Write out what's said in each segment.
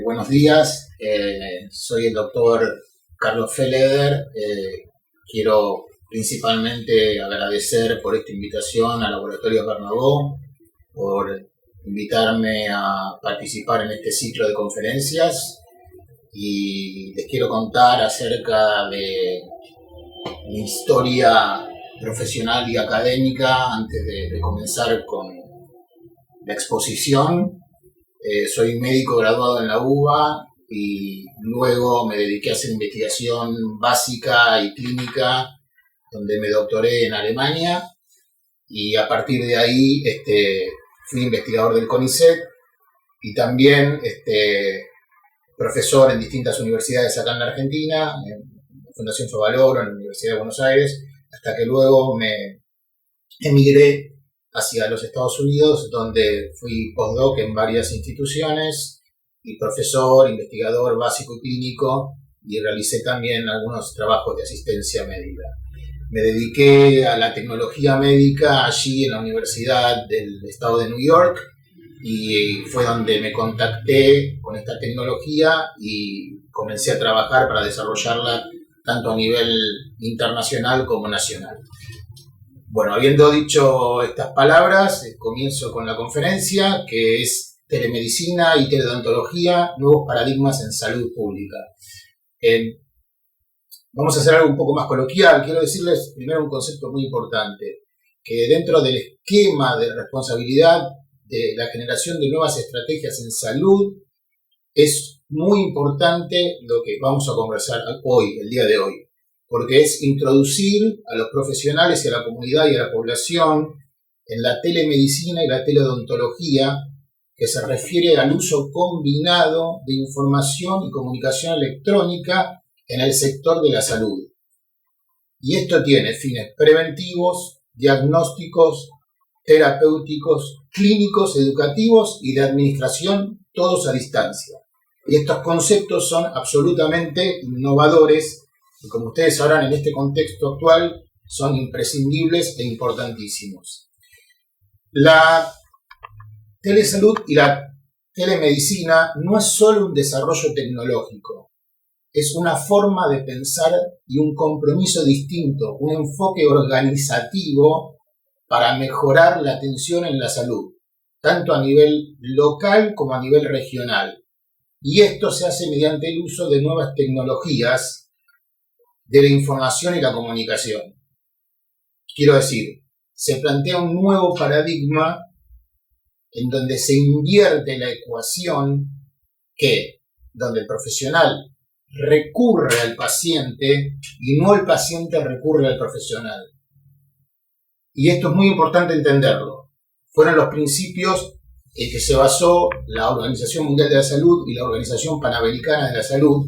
Buenos días, soy el doctor Carlos Feleder. Quiero principalmente agradecer por esta invitación al Laboratorio Bernabó, por invitarme a participar en este ciclo de conferencias, y les quiero contar acerca de mi historia profesional y académica antes de comenzar con la exposición. Soy médico graduado en la UBA y luego me dediqué a hacer investigación básica y clínica, donde me doctoré en Alemania, y a partir de ahí fui investigador del CONICET y también profesor en distintas universidades acá en la Argentina, en la Fundación Favaloro, en la Universidad de Buenos Aires, hasta que luego me emigré hacia los Estados Unidos, donde fui postdoc en varias instituciones y profesor, investigador básico y clínico, y realicé también algunos trabajos de asistencia médica. Me dediqué a la tecnología médica allí en la Universidad del Estado de New York, y fue donde me contacté con esta tecnología y comencé a trabajar para desarrollarla tanto a nivel internacional como nacional. Bueno, habiendo dicho estas palabras, comienzo con la conferencia, que es Telemedicina y Teleodontología, nuevos paradigmas en salud pública. Vamos a hacer algo un poco más coloquial. Quiero decirles primero un concepto muy importante, que dentro del esquema de responsabilidad de la generación de nuevas estrategias en salud, es muy importante lo que vamos a conversar hoy, el día de hoy, porque es introducir a los profesionales y a la comunidad y a la población en la telemedicina y la teleodontología, que se refiere al uso combinado de información y comunicación electrónica en el sector de la salud. Y esto tiene fines preventivos, diagnósticos, terapéuticos, clínicos, educativos y de administración, todos a distancia. Y estos conceptos son absolutamente innovadores, y como ustedes sabrán, en este contexto actual son imprescindibles e importantísimos. La telesalud y la telemedicina no es solo un desarrollo tecnológico, es una forma de pensar y un compromiso distinto, un enfoque organizativo para mejorar la atención en la salud, tanto a nivel local como a nivel regional. Y esto se hace mediante el uso de nuevas tecnologías de la información y la comunicación. Quiero decir, se plantea un nuevo paradigma en donde se invierte la ecuación, donde el profesional recurre al paciente y no el paciente recurre al profesional. Y esto es muy importante entenderlo. Fueron los principios en que se basó la Organización Mundial de la Salud y la Organización Panamericana de la Salud,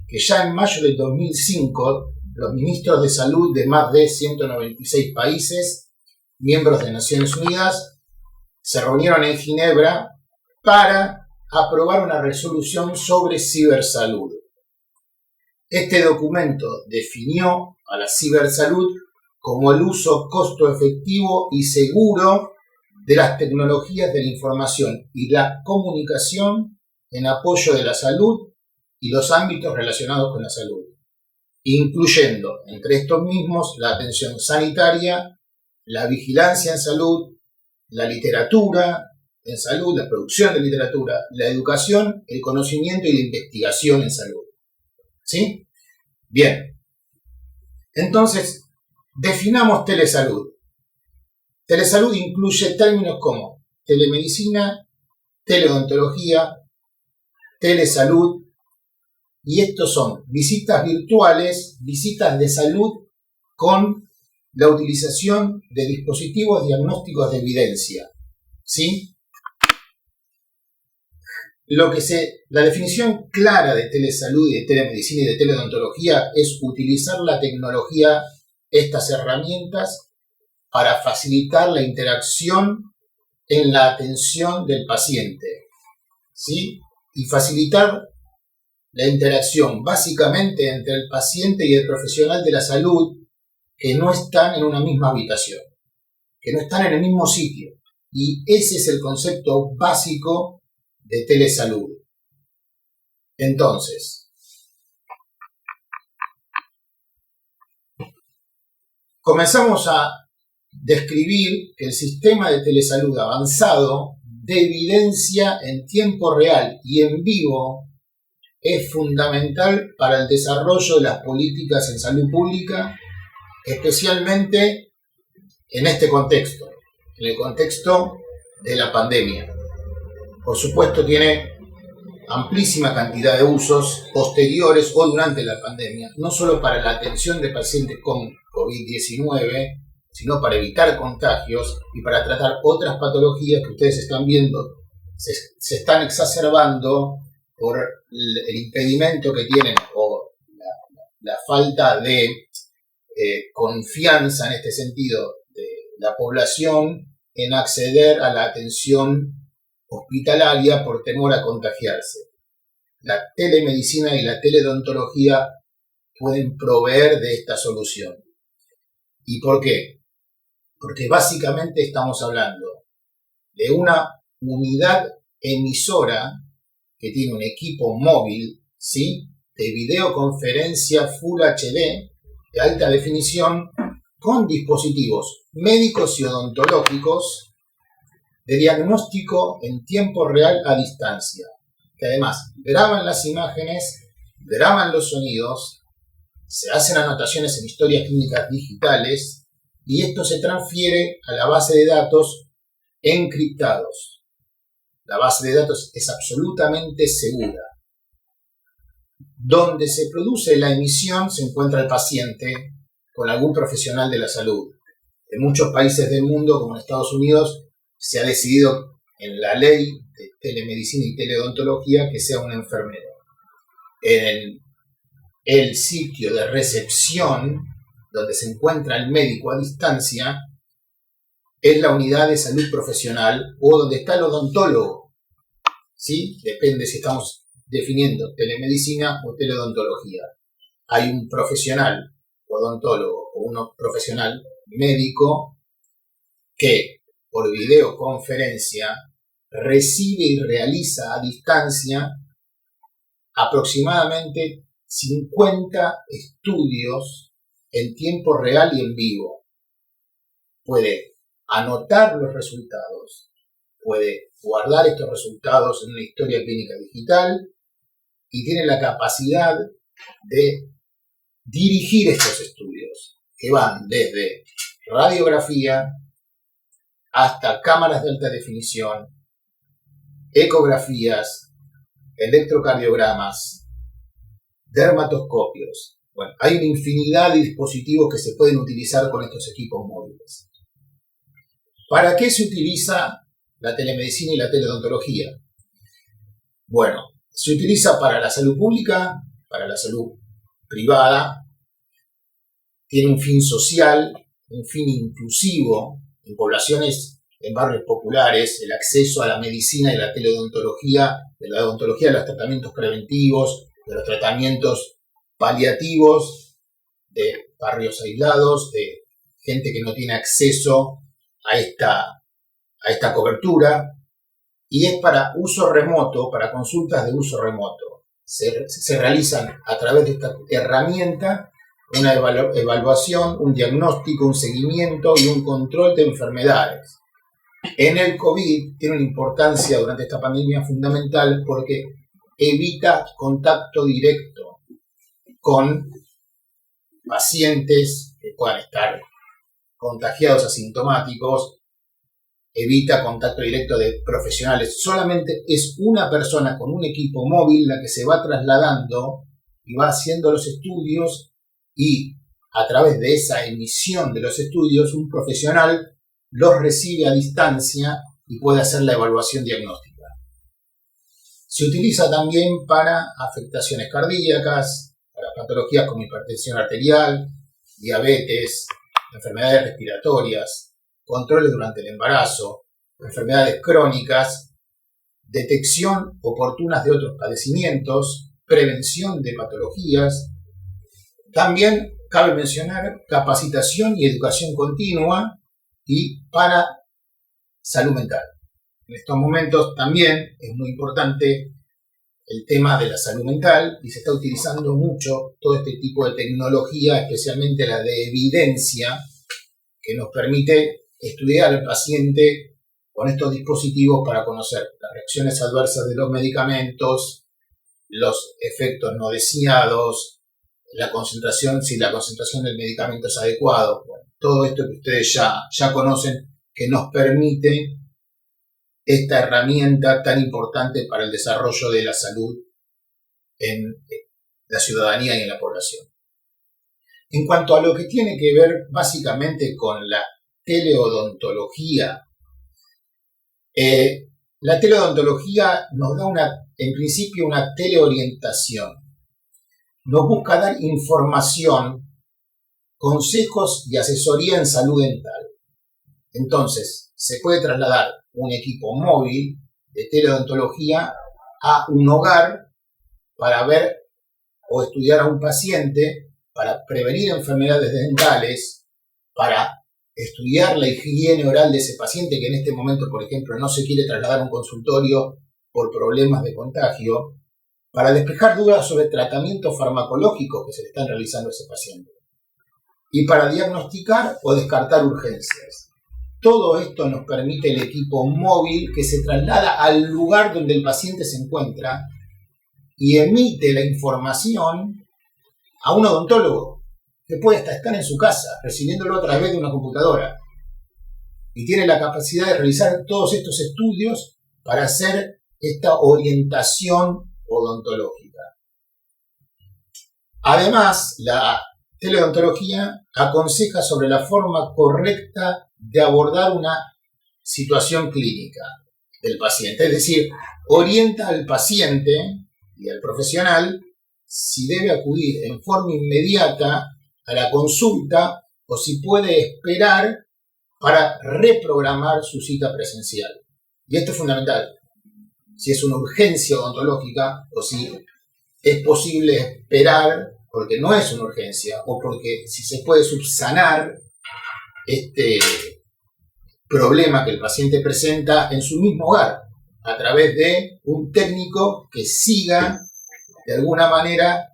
que ya en mayo del 2005 los ministros de salud de más de 196 países, miembros de Naciones Unidas, se reunieron en Ginebra para aprobar una resolución sobre cibersalud. Este documento definió a la cibersalud como el uso costo efectivo y seguro de las tecnologías de la información y la comunicación en apoyo de la salud y los ámbitos relacionados con la salud, incluyendo entre estos mismos la atención sanitaria, la vigilancia en salud, la literatura en salud, la producción de literatura, la educación, el conocimiento y la investigación en salud. ¿Sí? Bien. Entonces, definamos telesalud. Telesalud incluye términos como telemedicina, teleodontología, telesalud, y estos son visitas virtuales, visitas de salud con la utilización de dispositivos diagnósticos de evidencia. ¿Sí? La definición clara de telesalud y de telemedicina y de teleodontología es utilizar la tecnología, estas herramientas, para facilitar la interacción en la atención del paciente, ¿sí? Y facilitar la interacción básicamente entre el paciente y el profesional de la salud, que no están en una misma habitación, que no están en el mismo sitio. Y ese es el concepto básico de telesalud. Entonces, comenzamos a describir que el sistema de telesalud avanzado de evidencia en tiempo real y en vivo es fundamental para el desarrollo de las políticas en salud pública, especialmente en este contexto, en el contexto de la pandemia. Por supuesto, tiene amplísima cantidad de usos posteriores o durante la pandemia, no solo para la atención de pacientes con COVID-19, sino para evitar contagios y para tratar otras patologías que ustedes están viendo se están exacerbando por el impedimento que tienen o la falta de confianza en este sentido de la población en acceder a la atención hospitalaria por temor a contagiarse. La telemedicina y la teleodontología pueden proveer de esta solución. ¿Y por qué? Porque básicamente estamos hablando de una unidad emisora que tiene un equipo móvil, ¿sí?, de videoconferencia Full HD de alta definición con dispositivos médicos y odontológicos de diagnóstico en tiempo real a distancia, que además graban las imágenes, graban los sonidos, se hacen anotaciones en historias clínicas digitales y esto se transfiere a la base de datos encriptados. La base de datos es absolutamente segura. Donde se produce la emisión se encuentra el paciente con algún profesional de la salud. En muchos países del mundo, como en Estados Unidos, se ha decidido en la ley de telemedicina y teleodontología que sea un enfermero. En el sitio de recepción, donde se encuentra el médico a distancia, es la unidad de salud profesional o donde está el odontólogo. ¿Sí? Depende si estamos definiendo telemedicina o teleodontología. Hay un profesional odontólogo o un profesional médico que por videoconferencia recibe y realiza a distancia aproximadamente 50 estudios en tiempo real y en vivo. Puede anotar los resultados, puede guardar estos resultados en una historia clínica digital y tiene la capacidad de dirigir estos estudios, que van desde radiografía hasta cámaras de alta definición, ecografías, electrocardiogramas, dermatoscopios. Bueno, hay una infinidad de dispositivos que se pueden utilizar con estos equipos móviles. ¿Para qué se utiliza la telemedicina y la teleodontología? Bueno, se utiliza para la salud pública, para la salud privada, tiene un fin social, un fin inclusivo en poblaciones, en barrios populares, el acceso a la medicina y la teleodontología, de la odontología, de los tratamientos preventivos, de los tratamientos paliativos, de barrios aislados, de gente que no tiene acceso a esta cobertura, y es para uso remoto, para consultas de uso remoto. Se realizan a través de esta herramienta una evaluación, un diagnóstico, un seguimiento y un control de enfermedades. En el COVID tiene una importancia durante esta pandemia fundamental porque evita contacto directo con pacientes que puedan estar contagiados asintomáticos, evita contacto directo de profesionales. Solamente es una persona con un equipo móvil la que se va trasladando y va haciendo los estudios y a través de esa emisión de los estudios un profesional los recibe a distancia y puede hacer la evaluación diagnóstica. Se utiliza también para afectaciones cardíacas, para patologías como hipertensión arterial, diabetes, enfermedades respiratorias, controles durante el embarazo, enfermedades crónicas, detección oportuna de otros padecimientos, prevención de patologías. También cabe mencionar capacitación y educación continua y para salud mental. En estos momentos también es muy importante el tema de la salud mental y se está utilizando mucho todo este tipo de tecnología, especialmente la de evidencia, que nos permite estudiar al paciente con estos dispositivos para conocer las reacciones adversas de los medicamentos, los efectos no deseados, la concentración, si la concentración del medicamento es adecuado. Bueno, todo esto que ustedes ya conocen, que nos permite esta herramienta tan importante para el desarrollo de la salud en la ciudadanía y en la población. En cuanto a lo que tiene que ver básicamente con la teleodontología, la teleodontología nos da en principio una teleorientación. Nos busca dar información, consejos y asesoría en salud dental. Entonces, se puede trasladar un equipo móvil de teleodontología a un hogar para ver o estudiar a un paciente, para prevenir enfermedades dentales, para estudiar la higiene oral de ese paciente que en este momento, por ejemplo, no se quiere trasladar a un consultorio por problemas de contagio, para despejar dudas sobre tratamientos farmacológicos que se le están realizando a ese paciente y para diagnosticar o descartar urgencias. Todo esto nos permite el equipo móvil que se traslada al lugar donde el paciente se encuentra y emite la información a un odontólogo que puede hasta estar en su casa recibiéndolo a través de una computadora y tiene la capacidad de realizar todos estos estudios para hacer esta orientación odontológica. Además, la teleodontología aconseja sobre la forma correcta de abordar una situación clínica del paciente, es decir, orienta al paciente y al profesional si debe acudir en forma inmediata a la consulta o si puede esperar para reprogramar su cita presencial. Y esto es fundamental. Si es una urgencia odontológica o si es posible esperar porque no es una urgencia o porque si se puede subsanar este problema que el paciente presenta en su mismo hogar a través de un técnico que siga de alguna manera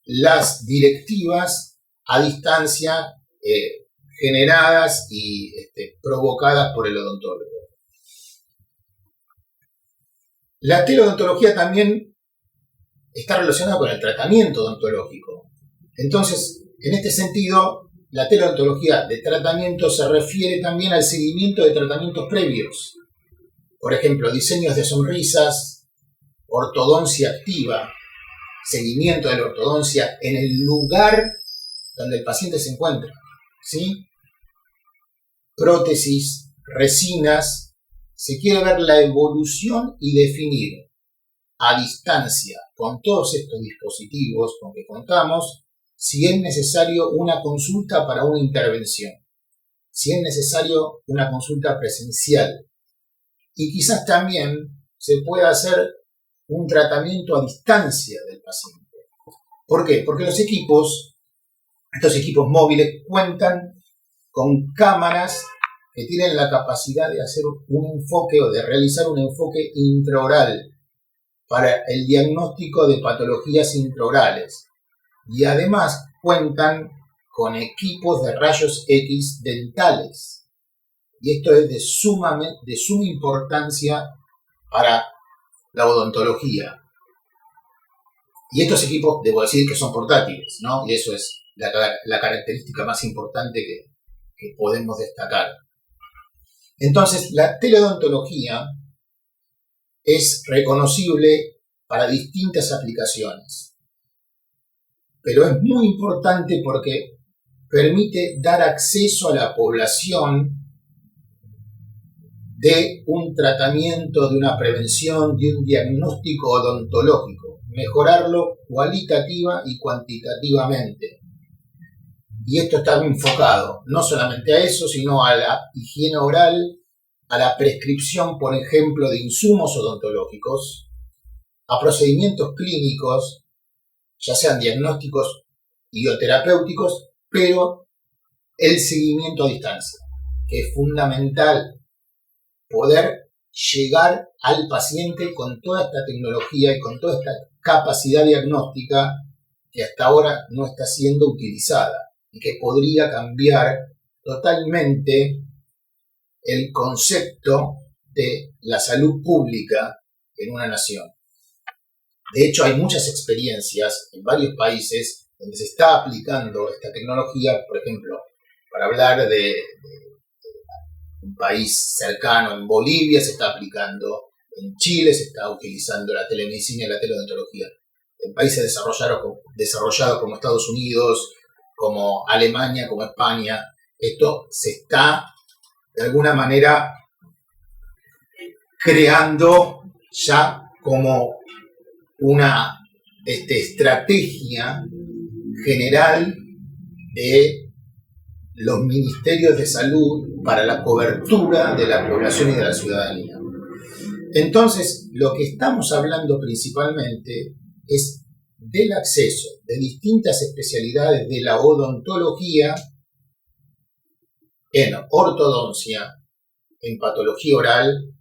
las directivas a distancia generadas y provocadas por el odontólogo. La teleodontología también está relacionada con el tratamiento odontológico. Entonces, en este sentido, la teleodontología de tratamiento se refiere también al seguimiento de tratamientos previos. Por ejemplo, diseños de sonrisas, ortodoncia activa, seguimiento de la ortodoncia en el lugar donde el paciente se encuentra, ¿sí? Prótesis, resinas. Se quiere ver la evolución y definir a distancia con todos estos dispositivos con que contamos si es necesario una consulta para una intervención, si es necesario una consulta presencial y quizás también se pueda hacer un tratamiento a distancia del paciente. ¿Por qué? Porque estos equipos móviles cuentan con cámaras que tienen la capacidad de hacer un enfoque o de realizar un enfoque intraoral para el diagnóstico de patologías intraorales y además cuentan con equipos de rayos X dentales y esto es de suma importancia para la odontología. Y estos equipos, debo decir que son portátiles, ¿no? Y eso es la característica más importante que podemos destacar. Entonces, la teleodontología es reconocible para distintas aplicaciones, pero es muy importante porque permite dar acceso a la población de un tratamiento, de una prevención, de un diagnóstico odontológico, mejorarlo cualitativa y cuantitativamente. Y esto está enfocado no solamente a eso, sino a la higiene oral, a la prescripción, por ejemplo, de insumos odontológicos, a procedimientos clínicos, ya sean diagnósticos y o terapéuticos, pero el seguimiento a distancia, que es fundamental poder llegar al paciente con toda esta tecnología y con toda esta capacidad diagnóstica que hasta ahora no está siendo utilizada y que podría cambiar totalmente el concepto de la salud pública en una nación. De hecho, hay muchas experiencias en varios países donde se está aplicando esta tecnología, por ejemplo, para hablar de un país cercano, en Bolivia se está aplicando, en Chile se está utilizando la telemedicina y la teleodontología. En países desarrollados como Estados Unidos, como Alemania, como España, esto se está de alguna manera creando ya como una estrategia general de los ministerios de salud para la cobertura de la población y de la ciudadanía. Entonces, lo que estamos hablando principalmente es del acceso de distintas especialidades de la odontología en ortodoncia, en patología oral,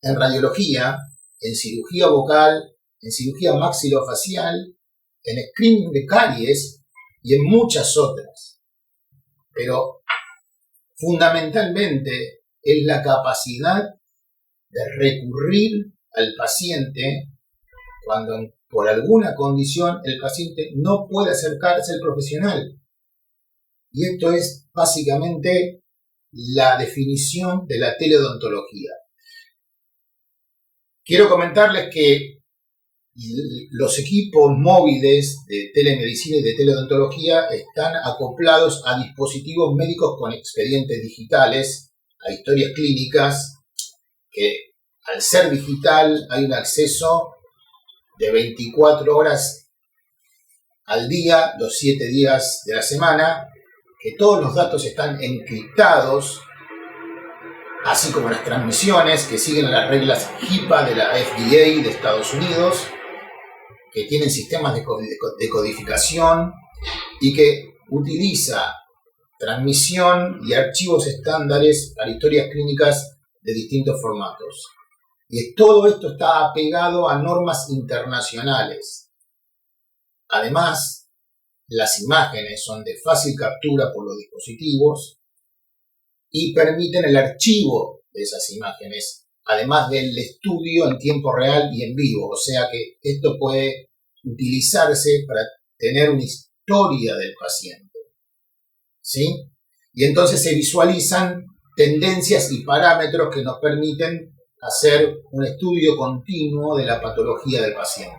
en radiología, en cirugía vocal, en cirugía maxilofacial, en screening de caries y en muchas otras. Pero fundamentalmente es la capacidad de recurrir al paciente cuando por alguna condición el paciente no puede acercarse al profesional. Y esto es básicamente la definición de la teleodontología. Quiero comentarles que los equipos móviles de telemedicina y de teleodontología están acoplados a dispositivos médicos con expedientes digitales, a historias clínicas, que al ser digital hay un acceso de 24 horas al día, los 7 días de la semana, que todos los datos están encriptados, así como las transmisiones que siguen las reglas HIPAA de la FDA de Estados Unidos, que tienen sistemas de codificación y que utiliza transmisión y archivos estándares para historias clínicas de distintos formatos. Y todo esto está apegado a normas internacionales. Además, las imágenes son de fácil captura por los dispositivos y permiten el archivo de esas imágenes, además del estudio en tiempo real y en vivo. O sea que esto puede utilizarse para tener una historia del paciente, ¿sí? Y entonces se visualizan tendencias y parámetros que nos permiten hacer un estudio continuo de la patología del paciente.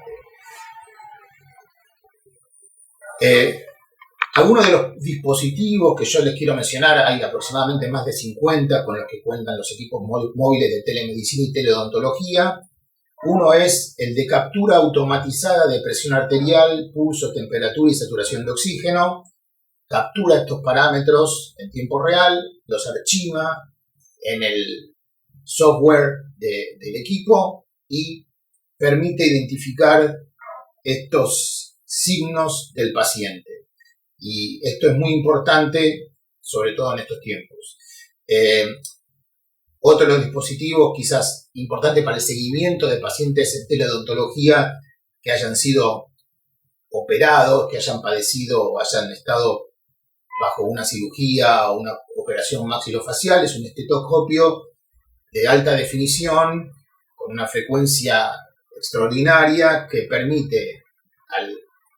Algunos de los dispositivos que yo les quiero mencionar, hay aproximadamente más de 50 con los que cuentan los equipos móviles de telemedicina y teleodontología. Uno es el de captura automatizada de presión arterial, pulso, temperatura y saturación de oxígeno. Captura estos parámetros en tiempo real, los archiva en el software del equipo y permite identificar estos signos del paciente. Y esto es muy importante, sobre todo en estos tiempos. Otro de los dispositivos quizás importante para el seguimiento de pacientes en teleodontología que hayan sido operados, que hayan padecido o hayan estado bajo una cirugía o una operación maxilofacial, es un estetoscopio de alta definición con una frecuencia extraordinaria que permite al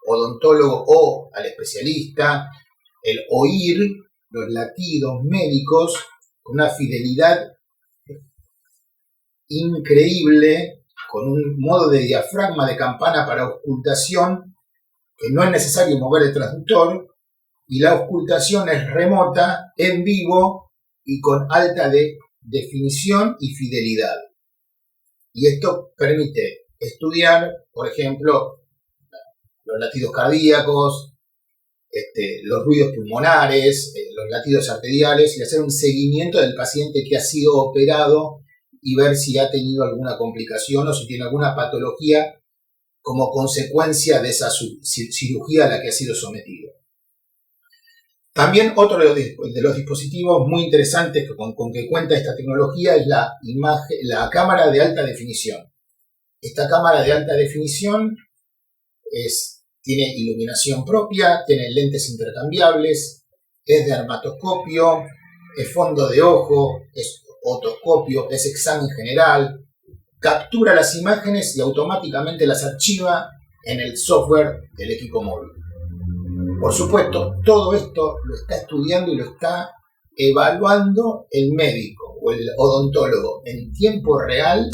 odontólogo o al especialista el oír los latidos médicos con una fidelidad increíble, con un modo de diafragma de campana para auscultación que no es necesario mover el transductor y la auscultación es remota, en vivo y con alta definición y fidelidad. Y esto permite estudiar, por ejemplo, los latidos cardíacos, los ruidos pulmonares, los latidos arteriales y hacer un seguimiento del paciente que ha sido operado y ver si ha tenido alguna complicación o si tiene alguna patología como consecuencia de esa cirugía a la que ha sido sometido. También otro de los dispositivos muy interesantes con que cuenta esta tecnología es la cámara de alta definición. Esta cámara de alta definición tiene iluminación propia, tiene lentes intercambiables, es de dermatoscopio, es fondo de ojo, es otoscopio, es examen general, captura las imágenes y automáticamente las archiva en el software del equipo móvil. Por supuesto, todo esto lo está estudiando y lo está evaluando el médico o el odontólogo en tiempo real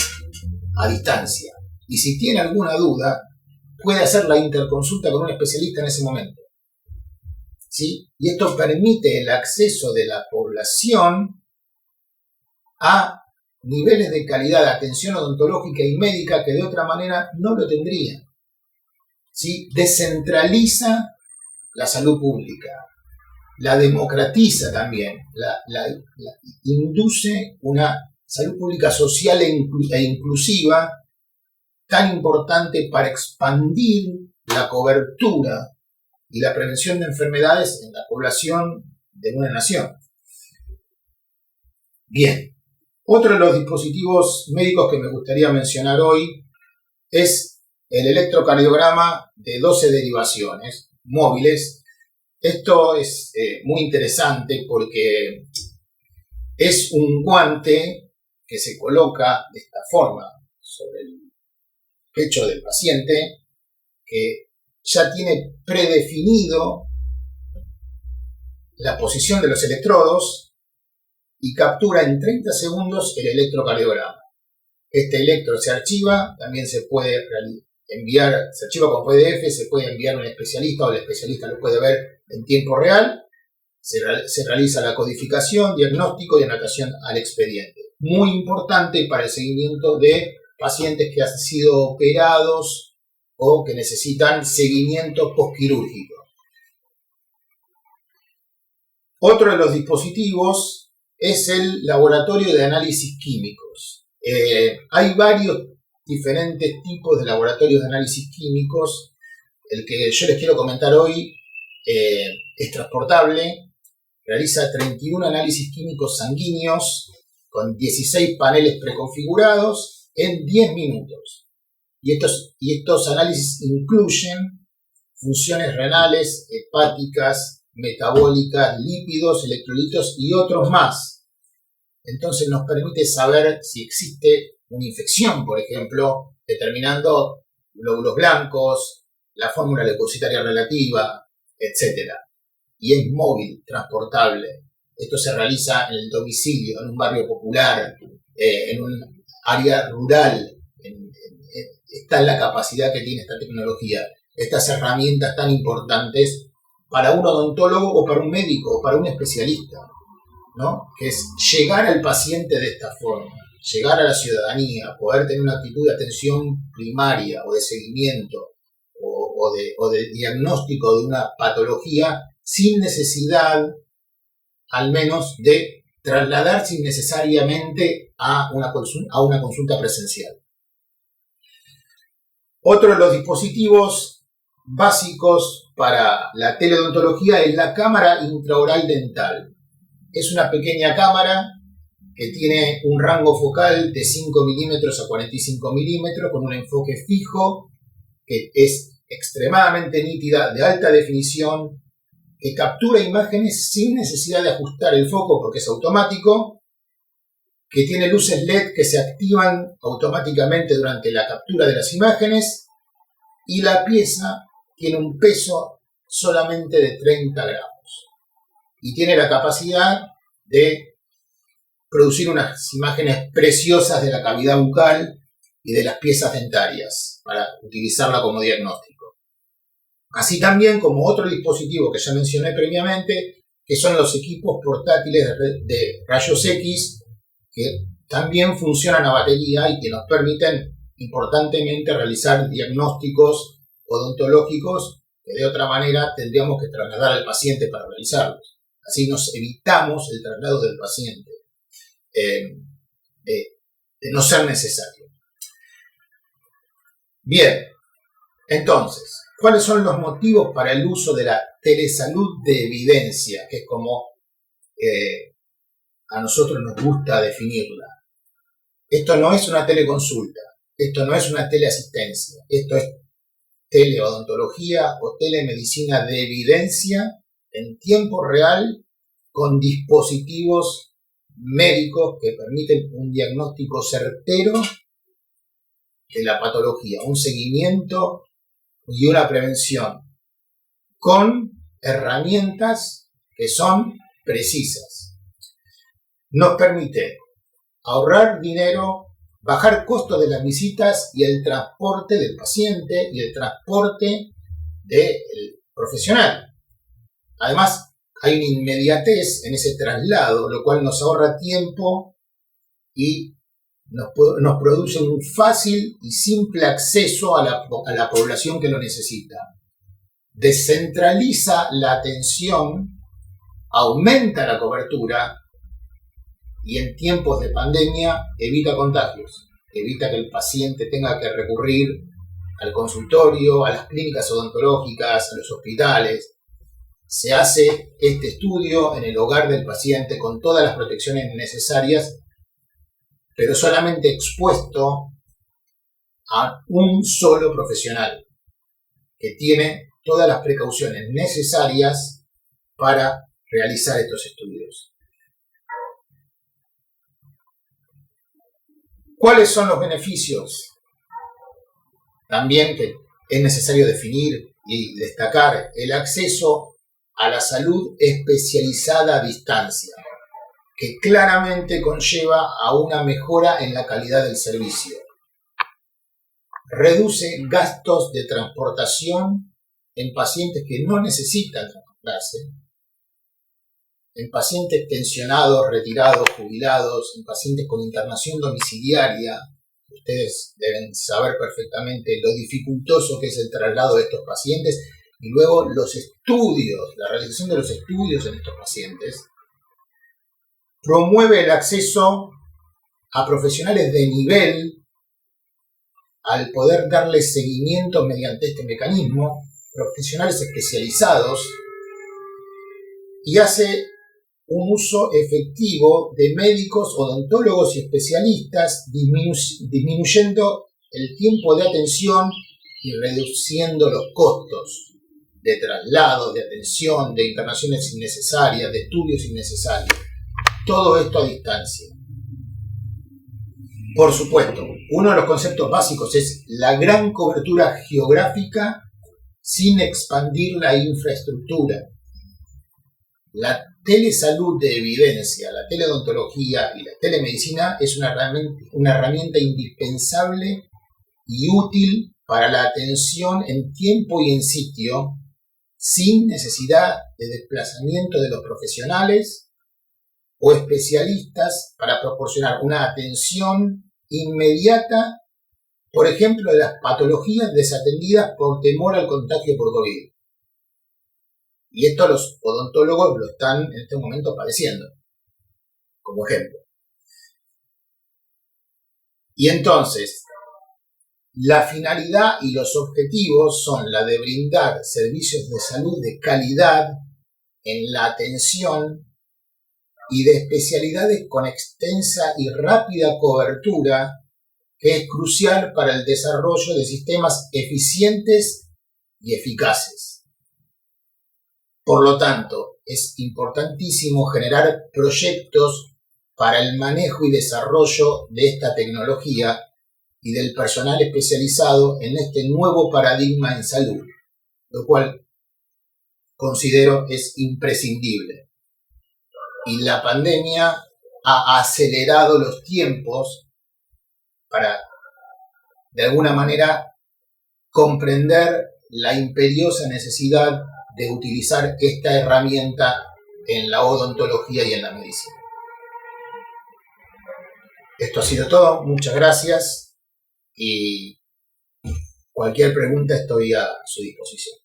a distancia. Y si tiene alguna duda, puede hacer la interconsulta con un especialista en ese momento. ¿Sí? Y esto permite el acceso de la población a niveles de calidad de atención odontológica y médica que de otra manera no lo tendrían. ¿Sí? Descentraliza la salud pública, la democratiza también, la induce una salud pública social e inclusiva tan importante para expandir la cobertura y la prevención de enfermedades en la población de una nación. Bien, otro de los dispositivos médicos que me gustaría mencionar hoy es el electrocardiograma de 12 derivaciones móviles. Esto es muy interesante porque es un guante que se coloca de esta forma sobre el pecho del paciente, que ya tiene predefinido la posición de los electrodos y captura en 30 segundos el electrocardiograma. Este electro se archiva, también se puede enviar, se archiva con PDF, se puede enviar a un especialista o el especialista lo puede ver en tiempo real. Se realiza la codificación, diagnóstico y anotación al expediente. Muy importante para el seguimiento de pacientes que han sido operados o que necesitan seguimiento postquirúrgico. Otro de los dispositivos es el laboratorio de análisis químicos. Hay varios diferentes tipos de laboratorios de análisis químicos. El que yo les quiero comentar hoy es transportable, realiza 31 análisis químicos sanguíneos con 16 paneles preconfigurados en 10 minutos. Y estos análisis incluyen funciones renales, hepáticas, metabólicas, lípidos, electrolitos y otros más. Entonces nos permite saber si existe una infección, por ejemplo, determinando glóbulos blancos, la fórmula leucocitaria relativa, etc. Y es móvil, transportable. Esto se realiza en el domicilio, en un barrio popular, en un área rural. Está en la capacidad que tiene esta tecnología, estas herramientas tan importantes para un odontólogo o para un médico o para un especialista, ¿no? Que es llegar al paciente de esta forma, llegar a la ciudadanía, poder tener una actitud de atención primaria o de seguimiento o de diagnóstico de una patología sin necesidad, al menos, de trasladarse innecesariamente a una consulta presencial. Otro de los dispositivos básicos para la teleodontología es la cámara intraoral dental. Es una pequeña cámara que tiene un rango focal de 5 milímetros a 45 milímetros con un enfoque fijo que es extremadamente nítida, de alta definición, que captura imágenes sin necesidad de ajustar el foco porque es automático, que tiene luces LED que se activan automáticamente durante la captura de las imágenes y la pieza tiene un peso solamente de 30 gramos y tiene la capacidad de producir unas imágenes preciosas de la cavidad bucal y de las piezas dentarias para utilizarla como diagnóstico. Así también como otro dispositivo que ya mencioné previamente, que son los equipos portátiles de rayos X, que también funcionan a batería y que nos permiten importantemente realizar diagnósticos odontológicos que de otra manera tendríamos que trasladar al paciente para realizarlos. Así nos evitamos el traslado del paciente, de no ser necesario. Bien, entonces, ¿Cuáles son los motivos para el uso de la telesalud de evidencia? Que es como a nosotros nos gusta definirla. Esto no es una teleconsulta, esto no es una teleasistencia, esto es teleodontología o telemedicina de evidencia en tiempo real con dispositivos médicos que permiten un diagnóstico certero de la patología, un seguimiento y una prevención con herramientas que son precisas. Nos permite ahorrar dinero, bajar costos de las visitas y el transporte del paciente y el transporte del profesional. Además, hay una inmediatez en ese traslado, lo cual nos ahorra tiempo y nos produce un fácil y simple acceso a la población que lo necesita. Descentraliza la atención, aumenta la cobertura y en tiempos de pandemia evita contagios, evita que el paciente tenga que recurrir al consultorio, a las clínicas odontológicas, a los hospitales. Se hace este estudio en el hogar del paciente con todas las protecciones necesarias, pero solamente expuesto a un solo profesional que tiene todas las precauciones necesarias para realizar estos estudios. ¿Cuáles son los beneficios? También que es necesario definir y destacar el acceso a la salud especializada a distancia, que claramente conlleva a una mejora en la calidad del servicio. Reduce gastos de transportación en pacientes que no necesitan transportarse, en pacientes pensionados, retirados, jubilados, en pacientes con internación domiciliaria. Ustedes deben saber perfectamente lo dificultoso que es el traslado de estos pacientes y luego los estudios, la realización de los estudios en estos pacientes. Promueve el acceso a profesionales de nivel al poder darles seguimiento mediante este mecanismo, profesionales especializados, y hace un uso efectivo de médicos, odontólogos y especialistas, disminuyendo el tiempo de atención y reduciendo los costos de traslado, de atención, de internaciones innecesarias, de estudios innecesarios. Todo esto a distancia. Por supuesto, uno de los conceptos básicos es la gran cobertura geográfica sin expandir la infraestructura. La telesalud de evidencia, la teleodontología y la telemedicina es una herramienta indispensable y útil para la atención en tiempo y en sitio, sin necesidad de desplazamiento de los profesionales o especialistas para proporcionar una atención inmediata, por ejemplo, de las patologías desatendidas por temor al contagio por COVID. Y esto los odontólogos lo están en este momento padeciendo, como ejemplo. Y entonces, la finalidad y los objetivos son la de brindar servicios de salud de calidad en la atención y de especialidades con extensa y rápida cobertura, que es crucial para el desarrollo de sistemas eficientes y eficaces. Por lo tanto, es importantísimo generar proyectos para el manejo y desarrollo de esta tecnología y del personal especializado en este nuevo paradigma en salud, lo cual considero es imprescindible. Y la pandemia ha acelerado los tiempos para, de alguna manera, comprender la imperiosa necesidad de utilizar esta herramienta en la odontología y en la medicina. Esto ha sido todo, muchas gracias y cualquier pregunta estoy a su disposición.